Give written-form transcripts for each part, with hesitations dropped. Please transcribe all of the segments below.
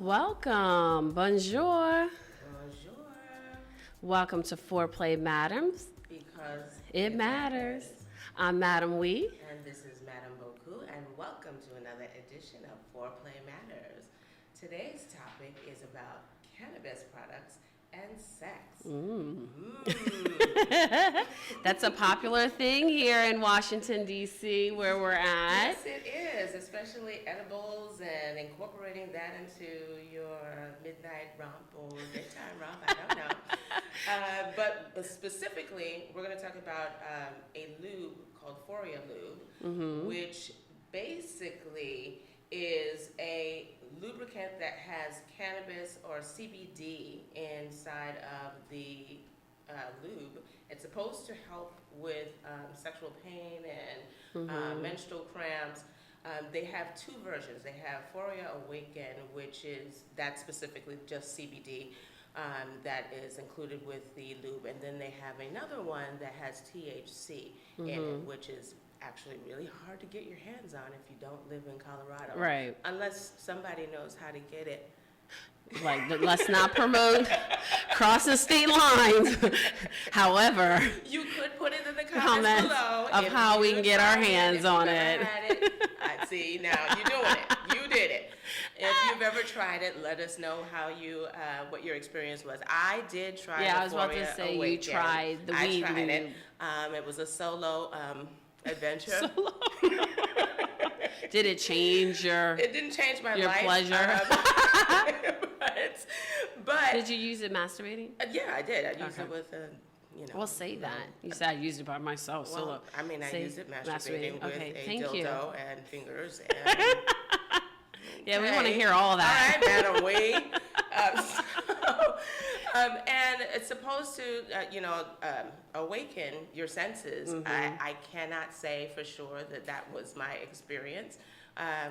Welcome. Bonjour. Bonjour. Welcome to Foreplay Madams. Because it matters. I'm Madam Wee. And this is Madam Boku, and welcome to another edition of Foreplay Matters. Today's topic is about cannabis products and sex. That's a popular thing here in Washington, D.C., where we're at. Yes, it is, especially edibles and incorporating that into your midnight romp or daytime romp, I don't know. But specifically, we're going to talk about a lube called Foria Lube, which basically is a lubricant that has cannabis or CBD inside of the lube. It's supposed to help with sexual pain and menstrual cramps. They have two versions. They have Foria Awaken, that's specifically just CBD that is included with the lube, and then they have another one that has THC in it, which is actually really hard to get your hands on if you don't live in Colorado. Right. Unless somebody knows how to get it. Like, let's not promote crossing state lines. However, you could put it in the comments below of how we can get our hands on it. I see, now you're doing it. You did it. If you've ever tried it, let us know how what your experience was. I did try. Yeah, I was about to say Awaken. You tried the weed. I tried it. It was a solo adventure. Solo. Did it change your? It didn't change my your life. Pleasure. but did you use it masturbating? Yeah, I did. I used it with We'll say that. You said I used it by myself. Well, I mean, I used it masturbating with a Thank dildo you. and fingers. And, yeah, we want to hear all that. All right, Madam Wee. And it's supposed to, awaken your senses. I cannot say for sure that was my experience.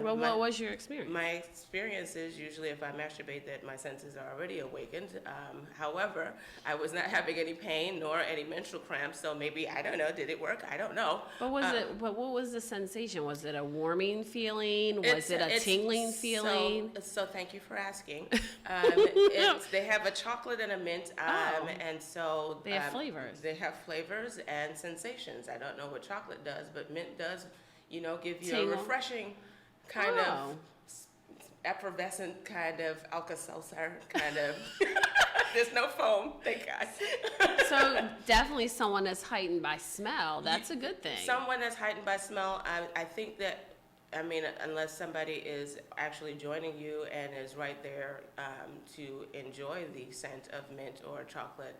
What was your experience? My experience is usually if I masturbate that my senses are already awakened. However, I was not having any pain nor any menstrual cramps, so maybe, I don't know, did it work? I don't know. But what was the sensation? Was it a warming feeling? Was it a tingling feeling? So thank you for asking. They have a chocolate and a mint, and so they have flavors. They have flavors and sensations. I don't know what chocolate does, but mint does, give you a refreshing kind of effervescent kind of Alka-Seltzer kind of. There's no foam, thank God. So definitely someone that's heightened by smell. That's a good thing. Someone that's heightened by smell. I think that, unless somebody is actually joining you and is right there to enjoy the scent of mint or chocolate,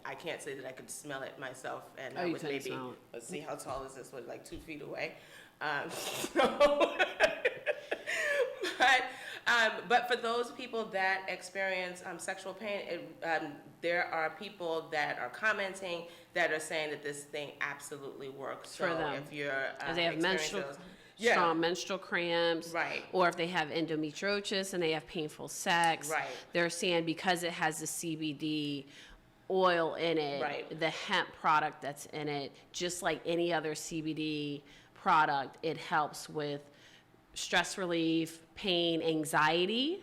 I can't say that I could smell it myself. And I was maybe, let's see, how tall is this? Like 2 feet away. But for those people that experience sexual pain, there are people that are commenting that are saying that this thing absolutely works for them. If you're if they have strong menstrual cramps, right, or if they have endometriosis and they have painful sex, right, they're saying because it has the CBD oil in it, right, the hemp product that's in it, just like any other CBD product, it helps with stress relief, pain, anxiety,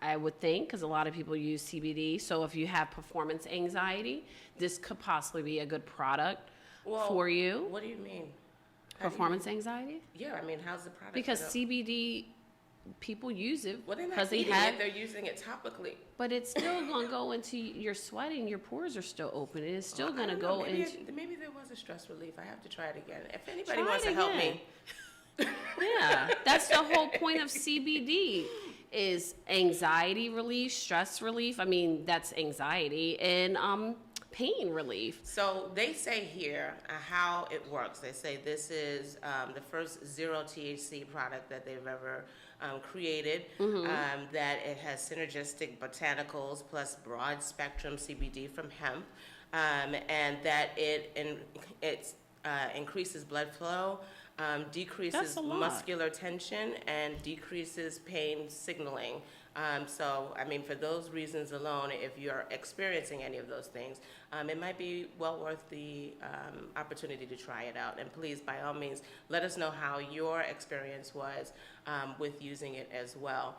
I would think, because a lot of people use CBD. So if you have performance anxiety, this could possibly be a good product for you. What do you mean? Performance anxiety? Yeah, how's the product? Because CBD, people use it. Well, they're not eating it, they're using it topically. But it's still going to go into your sweating. Your pores are still open. It's still going to go into... Maybe there was a stress relief. I have to try it again. If anybody wants to help me. Yeah, that's the whole point of CBD is anxiety relief, stress relief. That's anxiety and pain relief. So they say here how it works. They say this is the first zero THC product that they've ever created, that it has synergistic botanicals plus broad spectrum CBD from hemp, and that it increases blood flow, decreases muscular tension, and decreases pain signaling. So, for those reasons alone, if you're experiencing any of those things, it might be well worth the opportunity to try it out. And please, by all means, let us know how your experience was with using it as well.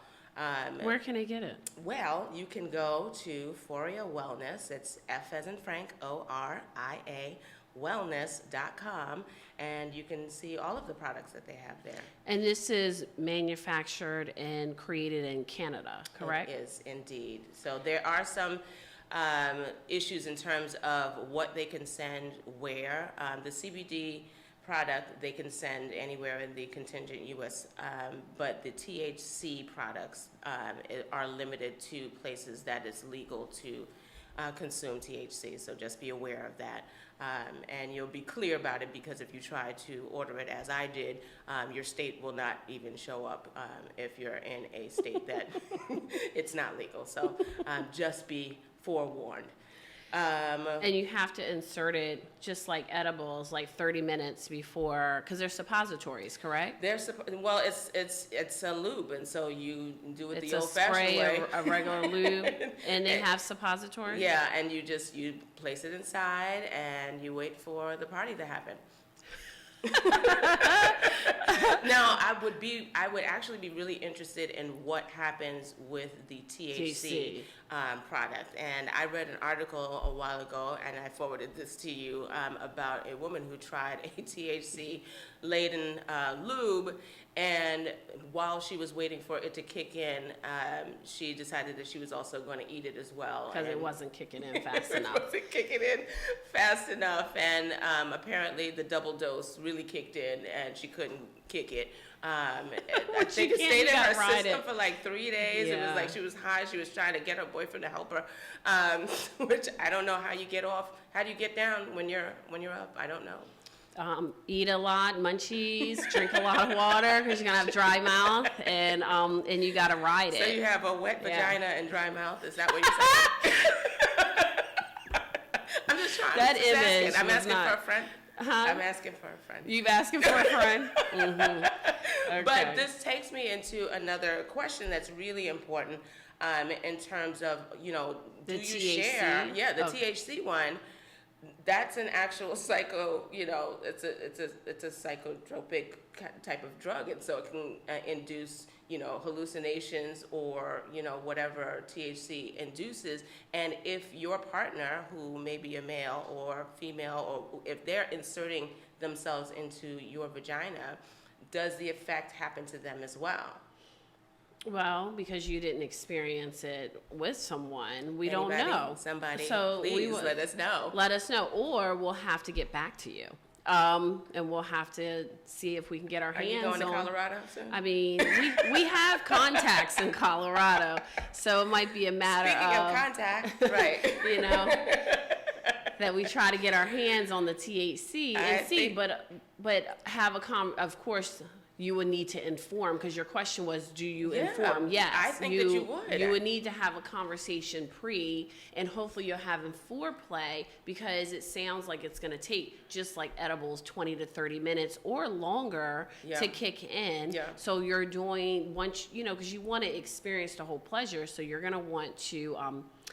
Where can I get it? Well, you can go to Foria Wellness. It's F as in Frank, ORIA, wellness.com, and you can see all of the products that they have there. And this is manufactured and created in Canada, correct? It is indeed. So there are some issues in terms of what they can send where. The CBD product they can send anywhere in the contingent U.S., but the THC products are limited to places that it's legal to consume THC, so just be aware of that. And you'll be clear about it, because if you try to order it as I did, your state will not even show up if you're in a state that it's not legal. So just be forewarned. And you have to insert it just like edibles, like 30 minutes before, because they're suppositories, correct? Well, it's a lube, and so you do it the old-fashioned way. way. A regular lube, and they have suppositories? Yeah, and you place it inside, and you wait for the party to happen. Now, I would actually be really interested in what happens with the THC product. And I read an article a while ago, and I forwarded this to you, about a woman who tried a THC-laden lube, and while she was waiting for it to kick in, she decided that she was also going to eat it as well. Because it wasn't kicking in fast enough. It wasn't kicking in fast enough, and apparently the double dose really kicked in, and she couldn't kick it. I think it stayed in her system for like 3 days. Yeah. It was like she was high. She was trying to get her boyfriend to help her, which I don't know how you get off. How do you get down when you're up? I don't know. Eat a lot, munchies, drink a lot of water, because you're gonna have dry mouth, and you gotta ride it. So you have a wet vagina and dry mouth. Is that what you're saying? I'm just trying. That image. I'm asking for a friend. Huh? I'm asking for a friend. You've asking for a friend. Mm-hmm. Okay. But this takes me into another question that's really important, in terms of do you THC? share? Yeah, the THC one. That's an actual it's a psychotropic type of drug, and so it can induce hallucinations or whatever THC induces. And if your partner, who may be a male or female, or if they're inserting themselves into your vagina, does the effect happen to them as well? Well, because you didn't experience it with someone, we don't know. Somebody, so please let us know. Let us know, or we'll have to get back to you. And we'll have to see if we can get our hands on. Are you going to Colorado soon? I mean, we have contacts in Colorado, so it might be a matter Speaking of contact, right. That we try to get our hands on the THC and see, but have of course, you would need to inform, because your question was, do you inform? Yes. I think that you would. You would need to have a conversation and hopefully you're having foreplay, because it sounds like it's going to take, just like edibles, 20 to 30 minutes or longer to kick in. Yeah. So you're doing, because you want to experience the whole pleasure, so you're going to want to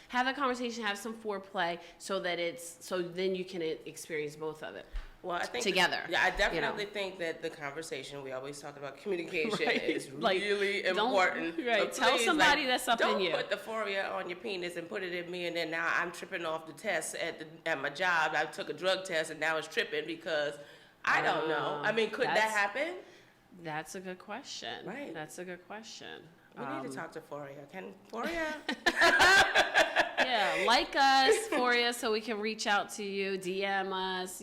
have a conversation, have some foreplay, so then you can experience both of it. Well, I think together. I definitely think that the conversation, we always talk about communication, is really important. Right. Tell somebody that's up in you. Don't put the Foria on your penis and put it in me, and then now I'm tripping off the test at my job. I took a drug test, and now it's tripping because I don't know. I mean, could that happen? That's a good question. Right. That's a good question. We need to talk to Foria. Can Foria? Yeah, like us, Foria, so we can reach out to you, DM us,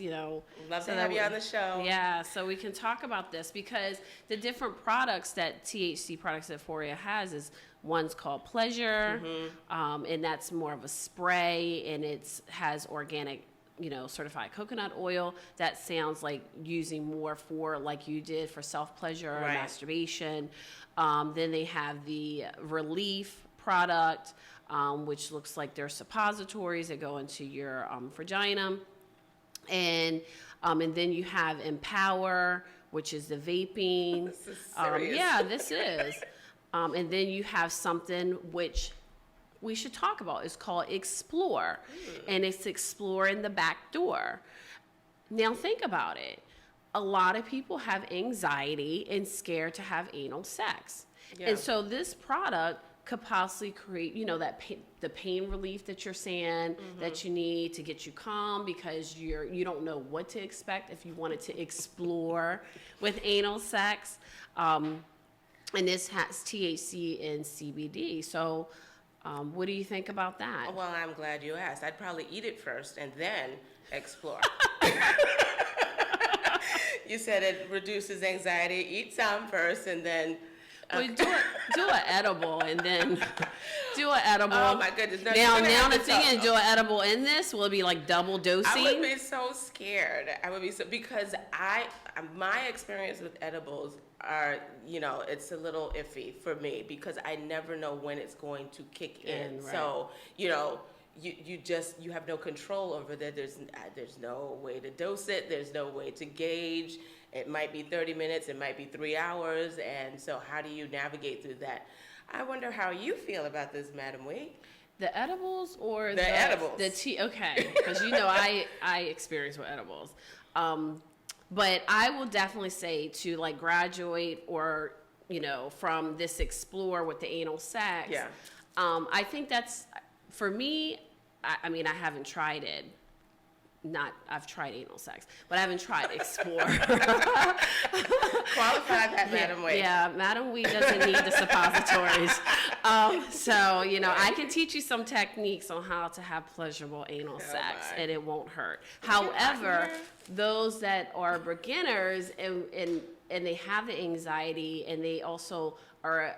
Love to have you on the show. Yeah, so we can talk about this, because the different products that THC products that Foria has is, one's called Pleasure, and that's more of a spray, and it has organic, certified coconut oil. That sounds like using more for, like you did, for self-pleasure or masturbation. Then they have the Relief product, which looks like they're suppositories that go into your vagina. And then you have Empower, which is the vaping. This is serious. Yeah, this is. And then you have something which we should talk about. It's called Explore, and it's exploring the back door. Now think about it. A lot of people have anxiety and scared to have anal sex. Yeah. And so this product could possibly create, that the pain relief that you're saying that you need to get you calm, because you don't know what to expect if you wanted to explore with anal sex. And this has THC and CBD. So what do you think about that? Well, I'm glad you asked. I'd probably eat it first and then explore. You said it reduces anxiety. Eat some first and then. Well, do an edible and then do an edible. Oh my goodness! No, now the thing is, do an edible in this. Will it be like double dosing? I would be so scared. Because my experience with edibles are, it's a little iffy for me because I never know when it's going to kick in. Right. So, you have no control over that. There's no way to dose it. There's no way to gauge. It might be 30 minutes. It might be 3 hours. And so how do you navigate through that? I wonder how you feel about this, Madam Wee. The edibles or the edibles? Okay, because I experience with edibles. But I will definitely say to like graduate or, from this explore with the anal sex. Yeah. I think that's, for me, I mean, I haven't tried it. I've tried anal sex, but I haven't tried explore. Qualify that, Madam Wee. Yeah, Madam Wee doesn't need the suppositories. So, I can teach you some techniques on how to have pleasurable anal sex, and it won't hurt. However, those that are beginners and they have the anxiety and they also are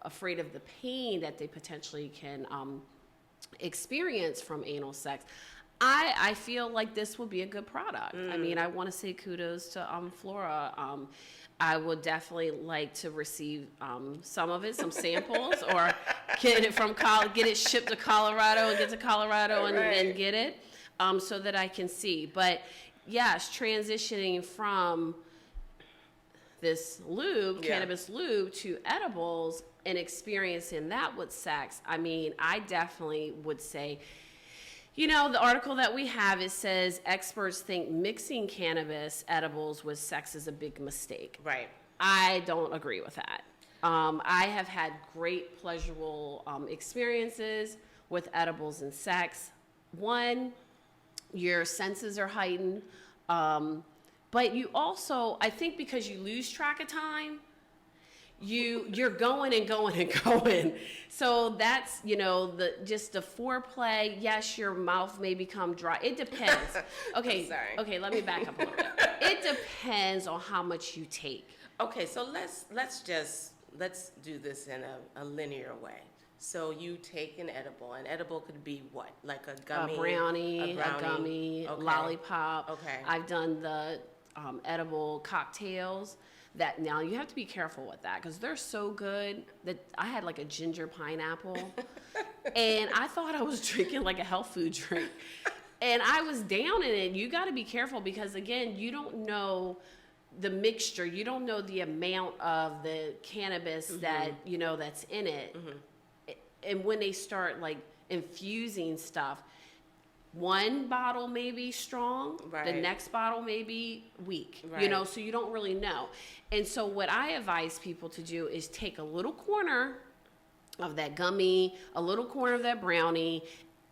afraid of the pain that they potentially can experience from anal sex, I feel like this will be a good product. I mean, I want to say kudos to Flora. I would definitely like to receive some of it, some samples, or get it shipped to Colorado and get to Colorado and get it, so that I can see. But yes, transitioning from this lube, cannabis lube, to edibles and experiencing that with sex, I mean, I definitely would say, the article that we have, it says experts think mixing cannabis edibles with sex is a big mistake. Right. I don't agree with that. I have had great pleasurable experiences with edibles and sex. One, your senses are heightened. But you also, I think because you lose track of time, you're going and going and going. So that's, just the foreplay. Yes, your mouth may become dry. It depends. Okay. Sorry. Okay, let me back up a little bit. It depends on how much you take. Okay, so let's do this in a linear way. So you take an edible. An edible could be what? Like a gummy? A brownie, a gummy, okay. Lollipop. Okay. I've done the edible cocktails. That now you have to be careful with that because they're so good that I had like a ginger pineapple and I thought I was drinking like a health food drink and I was down in it. You got to be careful because again, you don't know the mixture. You don't know the amount of the cannabis that, that's in it. And when they start like infusing stuff, one bottle may be strong, the next bottle may be weak, so you don't really know. And so what I advise people to do is take a little corner of that gummy, a little corner of that brownie,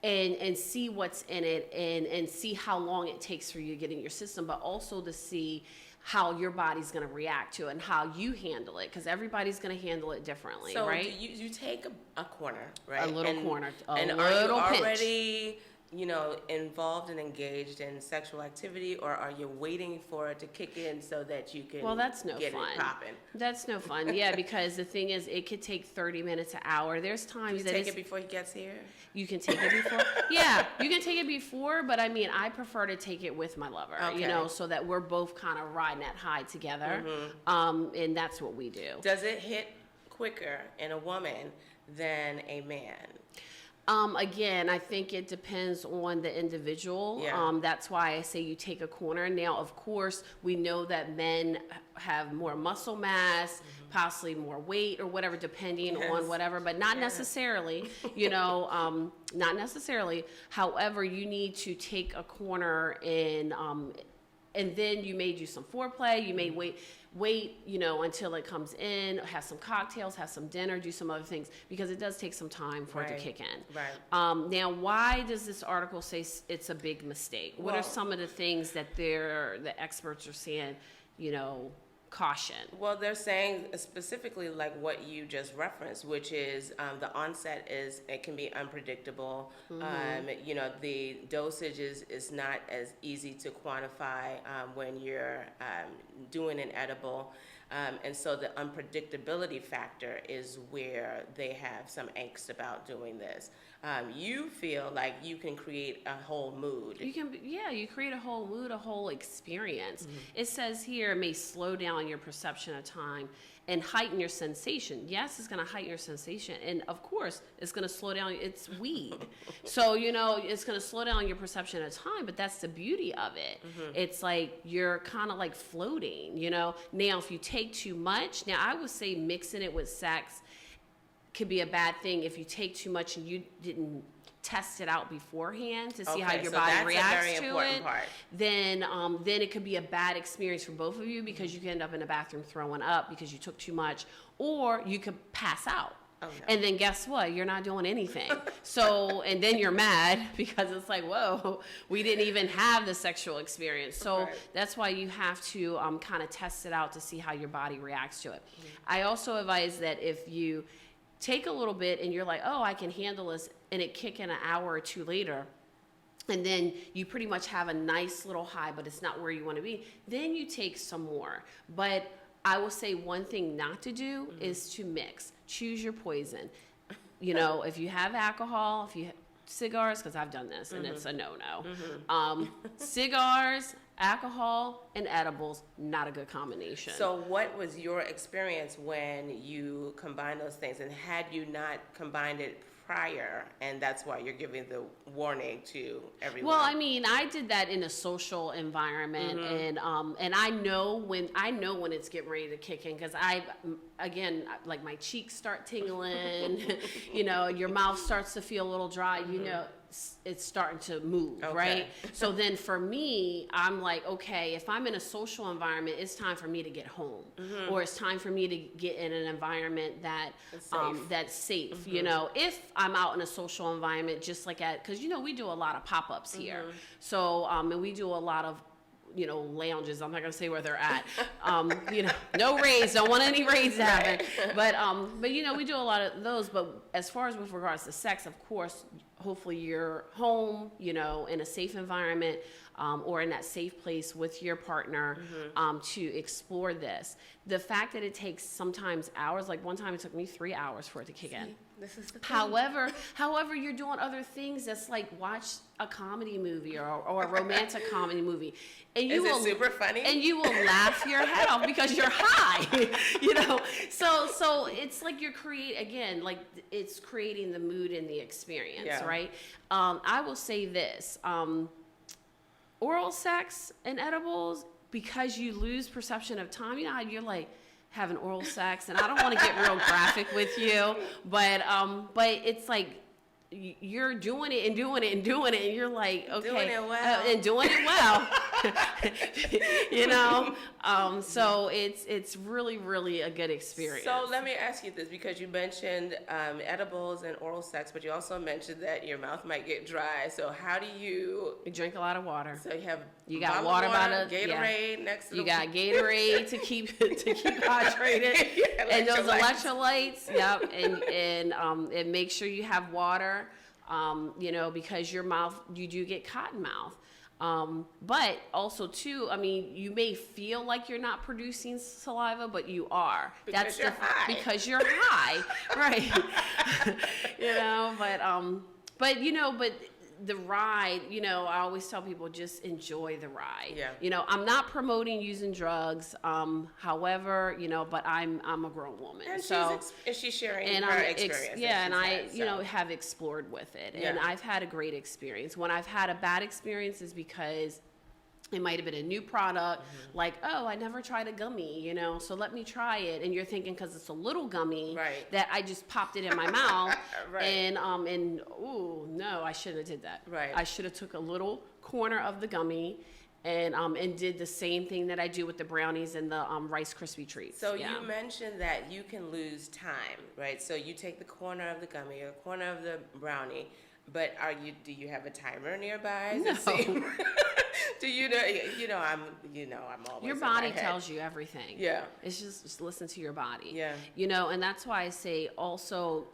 and see what's in it and see how long it takes for you to get in your system, but also to see how your body's going to react to it and how you handle it, because everybody's going to handle it differently, so right? So you take a corner, right? A little corner, and little are you pinch. already involved and engaged in sexual activity, or are you waiting for it to kick in so that you can that's no get fun. it popping? That's no fun. Yeah, because the thing is, it could take 30 minutes, an hour. There's times you that take it before he gets here. You can take it before. Yeah, you can take it before, but I mean, I prefer to take it with my lover. So that we're both kind of riding that high together. And that's what we do. Does it hit quicker in a woman than a man? Again, I think it depends on the individual. Yeah. That's why I say you take a corner. Now, of course, we know that men have more muscle mass, possibly more weight or whatever, depending on whatever, but not necessarily, not necessarily. However, you need to take a corner in and then you may do some foreplay. You may wait, you know, until it comes in, have some cocktails, have some dinner, do some other things, because it does take some time for it to kick in. Right. Now, why does this article say it's a big mistake? What are some of the things that the experts are saying, you know, caution? Well, they're saying specifically like what you just referenced, which is the onset it can be unpredictable. You know, the dosage is not as easy to quantify when you're doing an edible. And so the unpredictability factor is where they have some angst about doing this. You feel like you can create a whole mood. You create a whole mood, a whole experience. It says here it may slow down your perception of time and heighten your sensation. Yes, it's going to heighten your sensation. And of course, it's going to slow down. It's weed. So, you know, it's going to slow down your perception of time, but that's the beauty of it. It's like you're kind of like floating, you know. Now, if you take too much, now I would say mixing it with sex could be a bad thing if you take too much and you didn't test it out beforehand to see how your body reacts to it. Then it could be a bad experience for both of you, because you could end up in the bathroom throwing up because you took too much, or you could pass out. Oh, no. And then guess what? You're not doing anything. So, and then you're mad because it's like, whoa, we didn't even have the sexual experience. So that's why you have to kind of test it out to see how your body reacts to it. I also advise that if you take a little bit and you're like, oh, I can handle this, and it kick in an hour or two later, and then you pretty much have a nice little high, but it's not where you want to be, then you take some more. But I will say one thing not to do is to mix. Choose your poison. You know, if you have alcohol, if you have cigars, because I've done this and it's a no-no. Cigars, alcohol, and edibles, not a good combination. So what was your experience when you combined those things, and had you not combined it prior, and that's why you're giving the warning to everyone? Well, I mean, I did that in a social environment, and I know when it's getting ready to kick in, because again, like my cheeks start tingling, you know, your mouth starts to feel a little dry, you know, it's starting to move, right? So then for me, I'm like, okay, if I'm in a social environment, it's time for me to get home, or it's time for me to get in an environment that's safe. You know, if I'm out in a social environment, just like because you know we do a lot of pop-ups here, so and we do a lot of, you know, lounges. I'm not gonna say where they're at. You know, no raids. Don't want any raids to happen. But you know, we do a lot of those. But as far as with regards to sex, of course, hopefully you're home, you know, in a safe environment, or in that safe place with your partner, to explore this. The fact that it takes sometimes hours, like one time it took me 3 hours for it to kick in. This is the thing. However, you're doing other things that's like watch a comedy movie or a romantic comedy movie. And Is it super funny? And you will laugh your head off because you're high, you know? So it's like you're it's creating the mood and the experience, right? I will say this, oral sex and edibles, because you lose perception of time, you know how you're like, having oral sex, and I don't want to get real graphic with you, but it's like you're doing it and doing it and doing it, and you're like, okay, doing it well. And doing it well, you know. So it's really, really a good experience. So let me ask you this, because you mentioned edibles and oral sex, but you also mentioned that your mouth might get dry. So how do you drink a lot of water? So you got water bottle, Gatorade next to you got Gatorade to keep hydrated, and those electrolytes. Yep, and make sure you have water. You know, because your mouth, you do get cotton mouth. But also too, I mean, you may feel like you're not producing saliva, but you are. Because you're high. Because you're high, right? You know, but you know, but the ride, you know, I always tell people just enjoy the ride. Yeah. You know, I'm not promoting using drugs. However, you know, but I'm a grown woman. And so she's sharing her experience. You know, have explored with it. Yeah. And I've had a great experience. When I've had a bad experience is because it might have been a new product, like, oh, I never tried a gummy, you know, so let me try it. And you're thinking, because it's a little gummy, that I just popped it in my mouth, and ooh, no, I shouldn't have did that. Right. I should have took a little corner of the gummy and did the same thing that I do with the brownies and the Rice Krispie treats. So yeah. you mentioned that you can lose time, right? So you take the corner of the gummy or corner of the brownie, but do you have a timer nearby? No. Do you know, I'm always Your in body my head. tells you everything. Yeah. It's just listen to your body. Yeah. And that's why I say also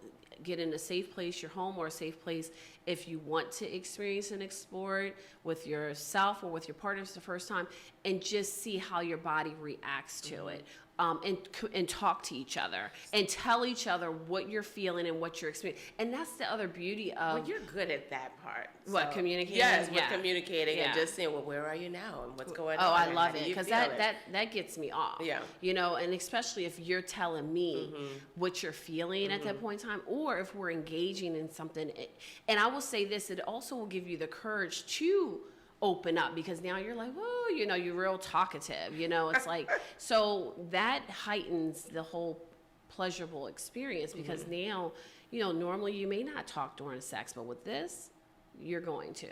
get in a safe place, your home or a safe place, if you want to experience and explore it with yourself or with your partner for the first time, and just see how your body reacts to it. And talk to each other and tell each other what you're feeling and what you're experiencing. And that's the other beauty of... Well, you're good at that part. What, communicating? Yes, with communicating and Yeah. just saying, well, where are you now and what's going on? Oh, I and love how do it you because feel that gets me off. Yeah. And especially if you're telling me what you're feeling at that point in time, or if we're engaging in something. And I will say this, it also will give you the courage to open up, because now you're like, whoa, you're real talkative, it's like, so that heightens the whole pleasurable experience, because now, normally you may not talk during sex, but with this, you're going to,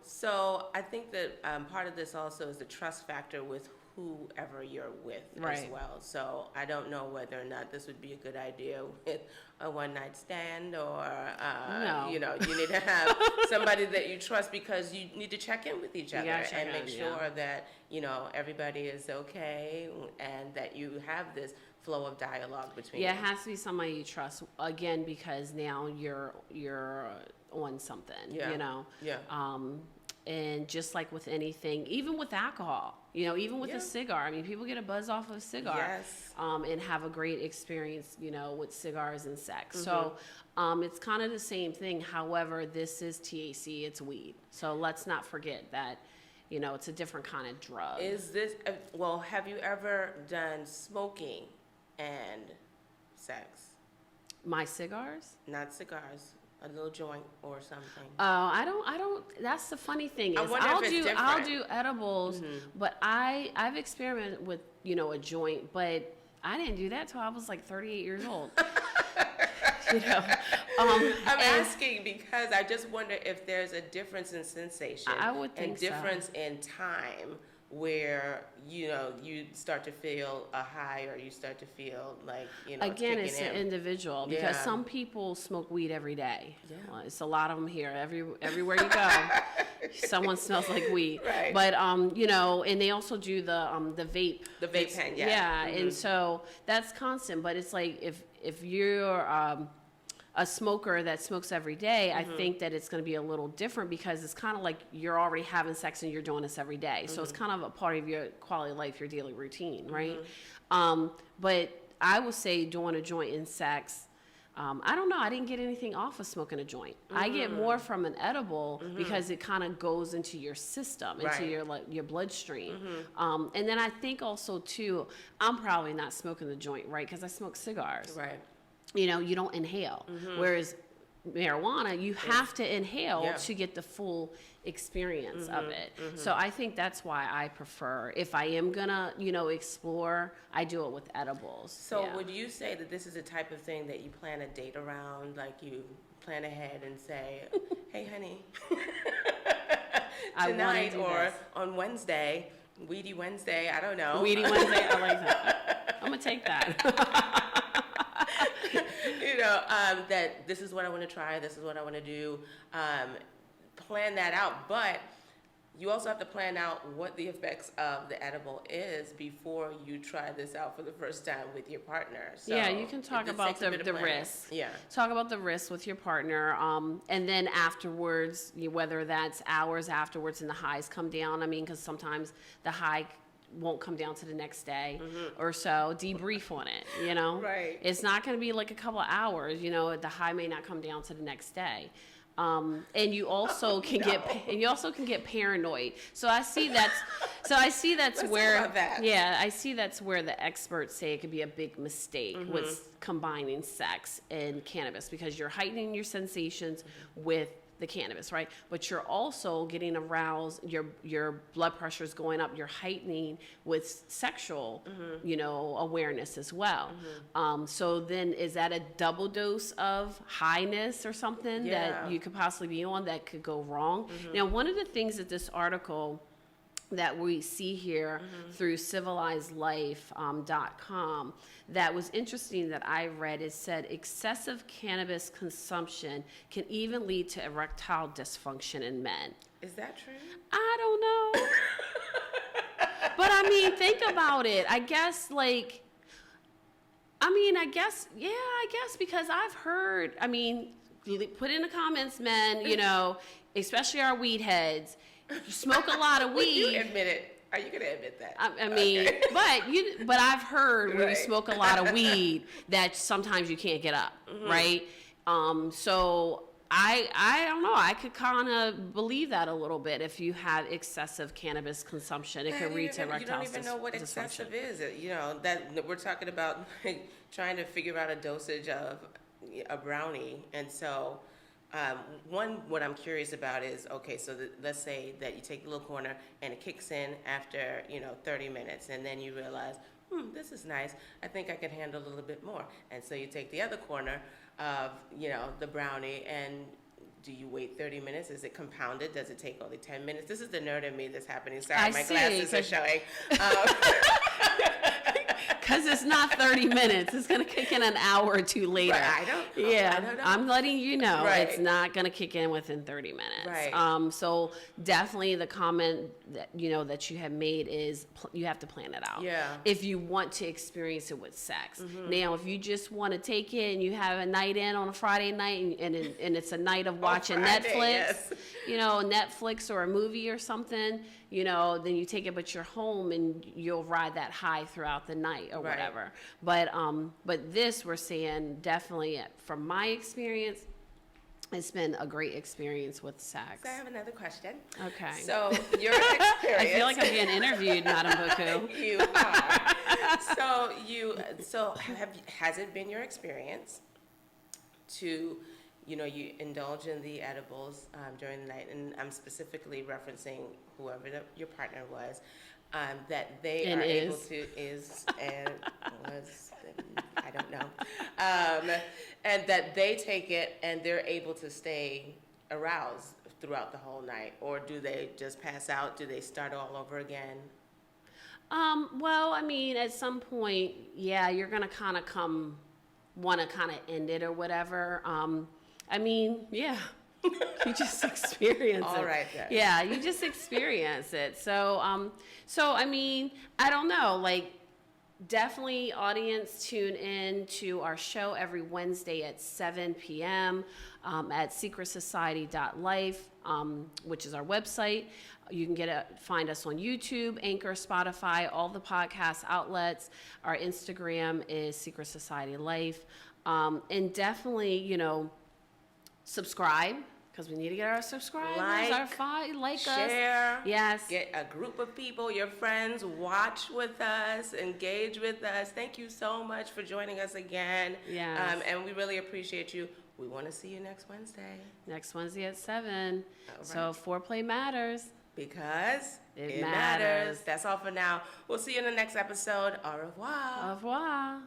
So I think that part of this also is the trust factor with whoever you're with as Right. well. So I don't know whether or not this would be a good idea with a one-night stand, or No. you need to have somebody that you trust, because you need to check in with each other gotta check and make in, sure yeah. that everybody is okay, and that you have this flow of dialogue between Yeah, it you. has to be somebody you trust, again, because now you're on something, Yeah. Yeah. And just like with anything, even with alcohol, even with Yeah. a cigar. I mean, people get a buzz off of a cigar, Yes. and have a great experience, with cigars and sex. So, it's kind of the same thing. However, this is THC, it's weed. So let's not forget that, it's a different kind of drug. Is this, have you ever done smoking and sex? My cigars? Not cigars, a little joint or something. Oh, I don't, that's the funny thing I is, wonder if it's I'll different. do edibles, but I've experimented with, a joint, but I didn't do that till I was like 38 years old. I'm asking because I just wonder if there's a difference in sensation. I would think and so. difference in time where you start to feel a high, or you start to feel like Again, it's kicking an in. individual, because Yeah. some people smoke weed every day. Yeah. Well, it's a lot of them here. Everywhere you go, someone smells like weed. Right. But and they also do the vape. The vape pen, yeah. Yeah, and so that's constant. But it's like if you're a smoker that smokes every day, I think that it's going to be a little different, because it's kind of like you're already having sex and you're doing this every day. So it's kind of a part of your quality of life, your daily routine, right? But I would say doing a joint in sex, I don't know. I didn't get anything off of smoking a joint. I get more from an edible, because it kind of goes into your system, into Right. your bloodstream. And then I think also too, I'm probably not smoking the joint, right? Because I smoke cigars. Right. You don't inhale. Whereas marijuana, you have to inhale Yeah. to get the full experience of it. So I think that's why I prefer, if I am gonna, explore, I do it with edibles. So Yeah. would you say that this is the type of thing that you plan a date around? Like you plan ahead and say, hey, honey, I wanna tonight do or this. on Wednesday, Weedy Wednesday, I don't know. Weedy Wednesday, I like that. I'm gonna take that. That this is what I want to try, this is what I want to do. Plan that out, but you also have to plan out what the effects of the edible is before you try this out for the first time with your partner. So Yeah, you can talk this about takes a bit of the planning. risks. Yeah. Talk about the risks with your partner, and then afterwards, whether that's hours afterwards and the highs come down. I mean, because sometimes the high won't come down to the next day or so. Debrief on it, Right. It's not going to be like a couple of hours, the high may not come down to the next day. And you also can get paranoid. So I see that's Let's where talk about that. yeah, I see that's where the experts say it could be a big mistake with combining sex and cannabis, because you're heightening your sensations with the cannabis, right? But you're also getting aroused, your blood pressure is going up, you're heightening with sexual, awareness as well. So then is that a double dose of highness or something Yeah. that you could possibly be on that could go wrong? Now, one of the things that this article that we see here through civilizedlife.com that was interesting that I read. It said excessive cannabis consumption can even lead to erectile dysfunction in men. Is that true? I don't know. But I mean, think about it. I guess because I've heard, I mean, put in the comments, men, you know, especially our weed heads, you smoke a lot of weed. Would you admit it? Are you going to admit that? I mean, okay. but I've heard when you Right. smoke a lot of weed that sometimes you can't get up, right? So I don't know. I could kind of believe that a little bit. If you have excessive cannabis consumption, it could lead to erectile dysfunction. You don't even know what excessive is. You know, that we're talking about trying to figure out a dosage of a brownie. And so what I'm curious about is, okay, so let's say that you take a little corner and it kicks in after, 30 minutes, and then you realize, this is nice. I think I can handle a little bit more. And so you take the other corner of, the brownie, and do you wait 30 minutes? Is it compounded? Does it take only 10 minutes? This is the nerd in me that's happening. Sorry, my glasses are showing. Because it's not 30 minutes. It's going to kick in an hour or two later. Right, I don't know. I'm letting you know. Right. It's not going to kick in within 30 minutes. Right. So definitely the comment that, that you have made is you have to plan it out. Yeah. If you want to experience it with sex. Now, if you just want to take it and you have a night in on a Friday night and it's a night of watching Friday, Netflix, yes. Netflix or a movie or something, then you take it, but you're home and you'll ride that high throughout the night or Right. whatever. But this, we're seeing definitely from my experience, it's been a great experience with sex. So I have another question. Okay. So your experience. I feel like I'm being interviewed, Madam Buku. You are. Has it been your experience to, you indulge in the edibles during the night, and I'm specifically referencing whoever your partner was, that they And are is. able to and was, I don't know, and that they take it and they're able to stay aroused throughout the whole night, or do they just pass out? Do they start all over again? Well, I mean, at some point, yeah, you're gonna kind of want to kind of end it or whatever. I mean, yeah, you just experience it. All right, then. Yeah, you just experience it. So I mean, I don't know, definitely audience tune in to our show every Wednesday at 7 p.m. At secretsociety.life, which is our website. You can find us on YouTube, Anchor, Spotify, all the podcast outlets. Our Instagram is Secret Society Life. And definitely, subscribe, because we need to get our subscribers, like share, us. Yes. Get a group of people, your friends, watch with us, engage with us. Thank you so much for joining us again. Yes. And we really appreciate you. We want to see you next Wednesday. Next Wednesday at 7. All right. So foreplay matters. Because it matters. That's all for now. We'll see you in the next episode. Au revoir. Au revoir.